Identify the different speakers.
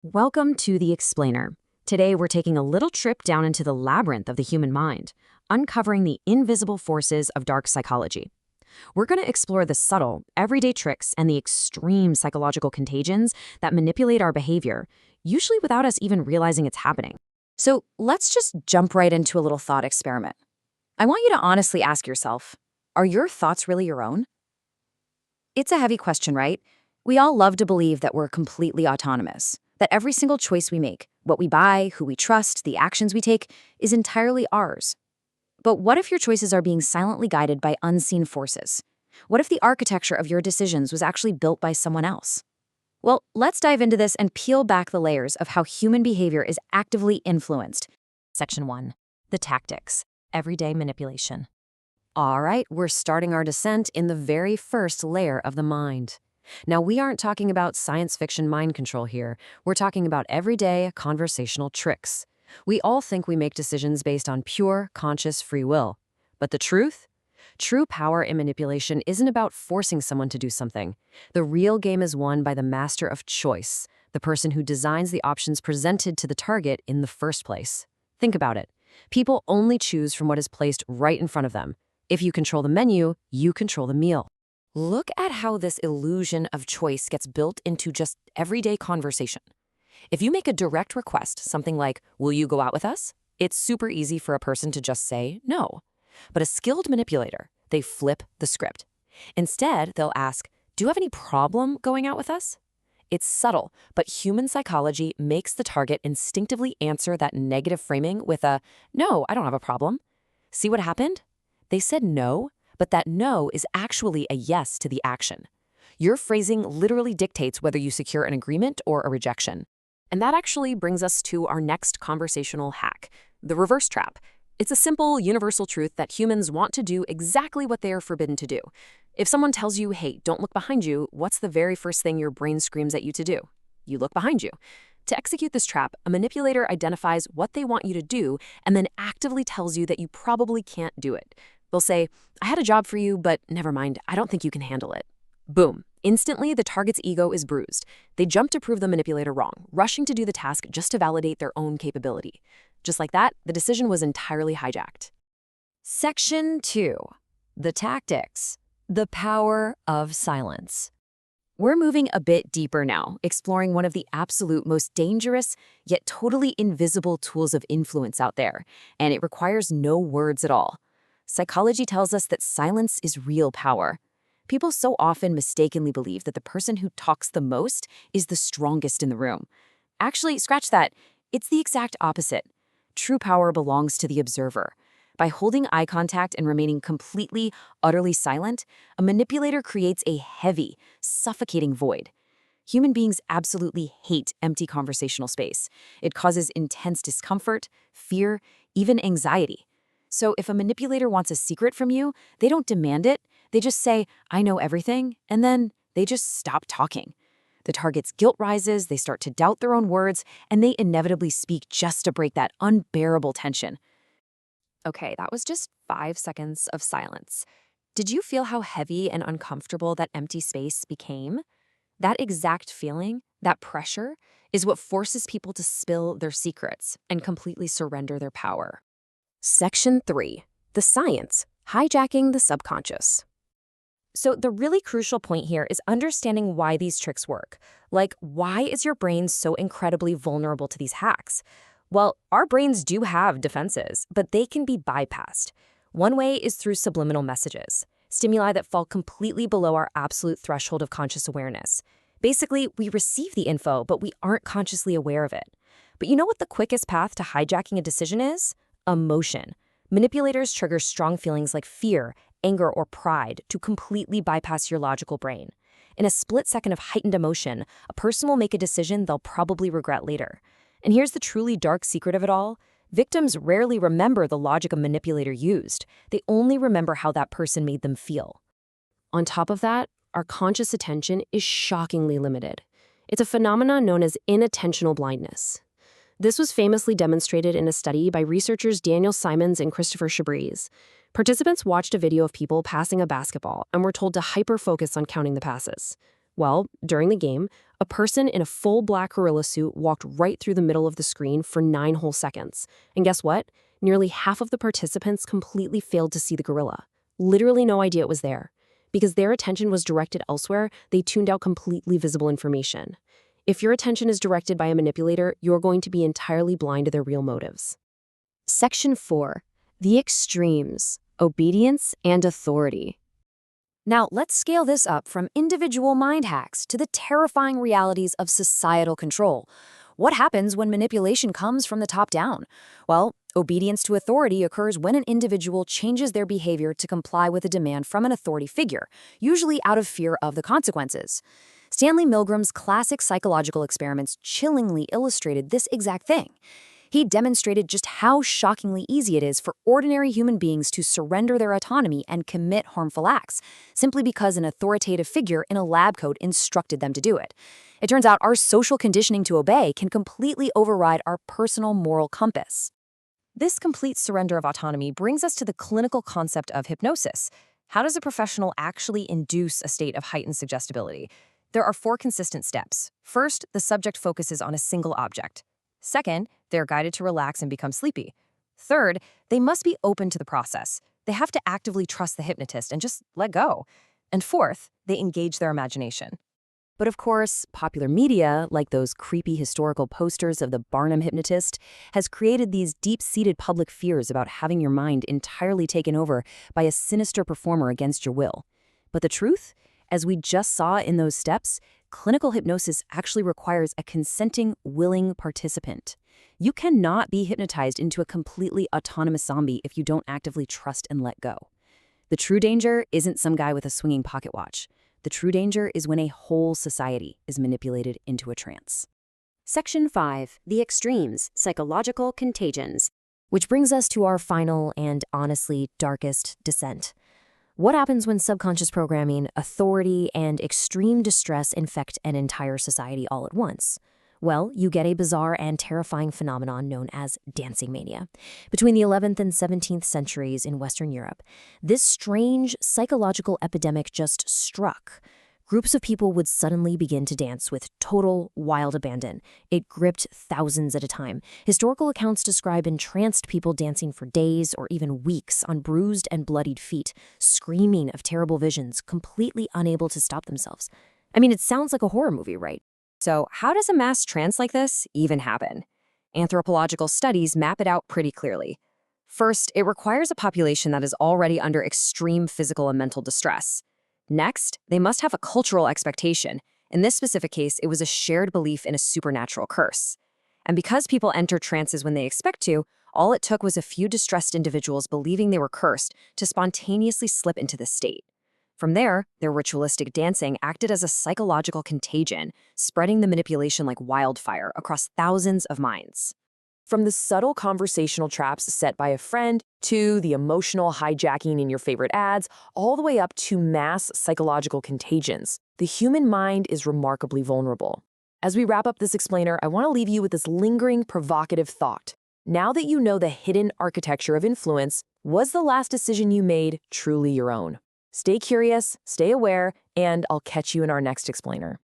Speaker 1: Welcome to The Explainer. Today we're taking a little trip down into the labyrinth of the human mind, uncovering the invisible forces of dark psychology. We're going to explore the subtle, everyday tricks and the extreme psychological contagions that manipulate our behavior, usually without us even realizing it's happening.
Speaker 2: So let's just jump right into a little thought experiment. I want you to honestly ask yourself, are your thoughts really your own? It's a heavy question, right? We all love to believe that we're completely autonomous, that every single choice we make, what we buy, who we trust, the actions we take, is entirely ours. But what if your choices are being silently guided by unseen forces? What if the architecture of your decisions was actually built by someone else? Well, let's dive into this and peel back the layers of how human behavior is actively influenced.
Speaker 1: Section 1. The Tactics. Everyday Manipulation.
Speaker 2: All right, we're starting our descent in the very first layer of the mind. Now, we aren't talking about science fiction mind control here. We're talking about everyday conversational tricks. We all think we make decisions based on pure, conscious free will. But the truth? True power in manipulation isn't about forcing someone to do something. The real game is won by the master of choice, the person who designs the options presented to the target in the first place. Think about it. People only choose from what is placed right in front of them. If you control the menu, you control the meal. Look at how this illusion of choice gets built into just everyday conversation. If you make a direct request, something like, "Will you go out with us?" it's super easy for a person to just say no. But a skilled manipulator, they flip the script. Instead, they'll ask, "Do you have any problem going out with us?" It's subtle, but human psychology makes the target instinctively answer that negative framing with a, "No, I don't have a problem." See what happened? They said no, but that no is actually a yes to the action. Your phrasing literally dictates whether you secure an agreement or a rejection. And that actually brings us to our next conversational hack, the reverse trap. It's a simple, universal truth that humans want to do exactly what they are forbidden to do. If someone tells you, "Hey, don't look behind you," what's the very first thing your brain screams at you to do? You look behind you. To execute this trap, a manipulator identifies what they want you to do and then actively tells you that you probably can't do it. They'll say, "I had a job for you, but never mind, I don't think you can handle it." Boom. Instantly, the target's ego is bruised. They jump to prove the manipulator wrong, rushing to do the task just to validate their own capability. Just like that, the decision was entirely hijacked. Section 2. The Tactics. The Power of Silence. We're moving a bit deeper now, exploring one of the absolute most dangerous, yet totally invisible tools of influence out there, and it requires no words at all. Psychology tells us that silence is real power. People so often mistakenly believe that the person who talks the most is the strongest in the room. Actually, scratch that. It's the exact opposite. True power belongs to the observer. By holding eye contact and remaining completely, utterly silent, a manipulator creates a heavy, suffocating void. Human beings absolutely hate empty conversational space. It causes intense discomfort, fear, even anxiety. So if a manipulator wants a secret from you, they don't demand it. They just say, "I know everything," and then they just stop talking. The target's guilt rises, they start to doubt their own words, and they inevitably speak just to break that unbearable tension. Okay, that was just 5 seconds of silence. Did you feel how heavy and uncomfortable that empty space became? That exact feeling, that pressure, is what forces people to spill their secrets and completely surrender their power.
Speaker 1: Section 3. The Science. Hijacking the Subconscious. So the really crucial point here is understanding why these tricks work. Like, why is your brain so incredibly vulnerable to these hacks? Well, our brains do have defenses, but they can be bypassed. One way is through subliminal messages, stimuli that fall completely below our absolute threshold of conscious awareness. Basically, we receive the info, but we aren't consciously aware of it. But you know what the quickest path to hijacking a decision is? Emotion. Manipulators trigger strong feelings like fear, anger, or pride to completely bypass your logical brain. In a split second of heightened emotion, a person will make a decision they'll probably regret later. And here's the truly dark secret of it all. Victims rarely remember the logic a manipulator used. They only remember how that person made them feel. On top of that, our conscious attention is shockingly limited. It's a phenomenon known as inattentional blindness. This was famously demonstrated in a study by researchers Daniel Simons and Christopher Shabrez. Participants watched a video of people passing a basketball and were told to hyper-focus on counting the passes. Well, during the game, A person in a full black gorilla suit walked right through the middle of the screen for 9 whole seconds. And guess what? Nearly half of the participants completely failed to see the gorilla. Literally no idea it was there. Because their attention was directed elsewhere, they tuned out completely visible information. If your attention is directed by a manipulator, you're going to be entirely blind to their real motives.
Speaker 2: Section 4. The extremes: obedience and authority. Now, let's scale this up from individual mind hacks to the terrifying realities of societal control. What happens when manipulation comes from the top down? Well, obedience to authority occurs when an individual changes their behavior to comply with a demand from an authority figure, usually out of fear of the consequences. Stanley Milgram's classic psychological experiments chillingly illustrated this exact thing. He demonstrated just how shockingly easy it is for ordinary human beings to surrender their autonomy and commit harmful acts, simply because an authoritative figure in a lab coat instructed them to do it. It turns out our social conditioning to obey can completely override our personal moral compass.
Speaker 1: This complete surrender of autonomy brings us to the clinical concept of hypnosis. How does a professional actually induce a state of heightened suggestibility? There are 4 consistent steps. First, the subject focuses on a single object. Second, they're guided to relax and become sleepy. Third, they must be open to the process. They have to actively trust the hypnotist and just let go. And fourth, they engage their imagination. But of course, popular media, like those creepy historical posters of the Barnum hypnotist, has created these deep-seated public fears about having your mind entirely taken over by a sinister performer against your will. But the truth? As we just saw in those steps, clinical hypnosis actually requires a consenting, willing participant. You cannot be hypnotized into a completely autonomous zombie if you don't actively trust and let go. The true danger isn't some guy with a swinging pocket watch. The true danger is when a whole society is manipulated into a trance.
Speaker 2: Section 5. The extremes: psychological contagions. Which brings us to our final and honestly darkest descent. What happens when subconscious programming, authority, and extreme distress infect an entire society all at once? Well, you get a bizarre and terrifying phenomenon known as dancing mania. Between the 11th and 17th centuries in Western Europe, this strange psychological epidemic just struck. Groups of people would suddenly begin to dance with total wild abandon. It gripped thousands at a time. Historical accounts describe entranced people dancing for days or even weeks on bruised and bloodied feet, screaming of terrible visions, completely unable to stop themselves. I mean, it sounds like a horror movie, right?
Speaker 1: So, how does a mass trance like this even happen? Anthropological studies map it out pretty clearly. First, it requires a population that is already under extreme physical and mental distress. Next, they must have a cultural expectation. In this specific case, it was a shared belief in a supernatural curse. And because people enter trances when they expect to, all it took was a few distressed individuals believing they were cursed to spontaneously slip into this state. From there, their ritualistic dancing acted as a psychological contagion, spreading the manipulation like wildfire across thousands of minds. From the subtle conversational traps set by a friend, to the emotional hijacking in your favorite ads, all the way up to mass psychological contagions, the human mind is remarkably vulnerable. As we wrap up this explainer, I want to leave you with this lingering, provocative thought. Now that you know the hidden architecture of influence, was the last decision you made truly your own? Stay curious, stay aware, and I'll catch you in our next explainer.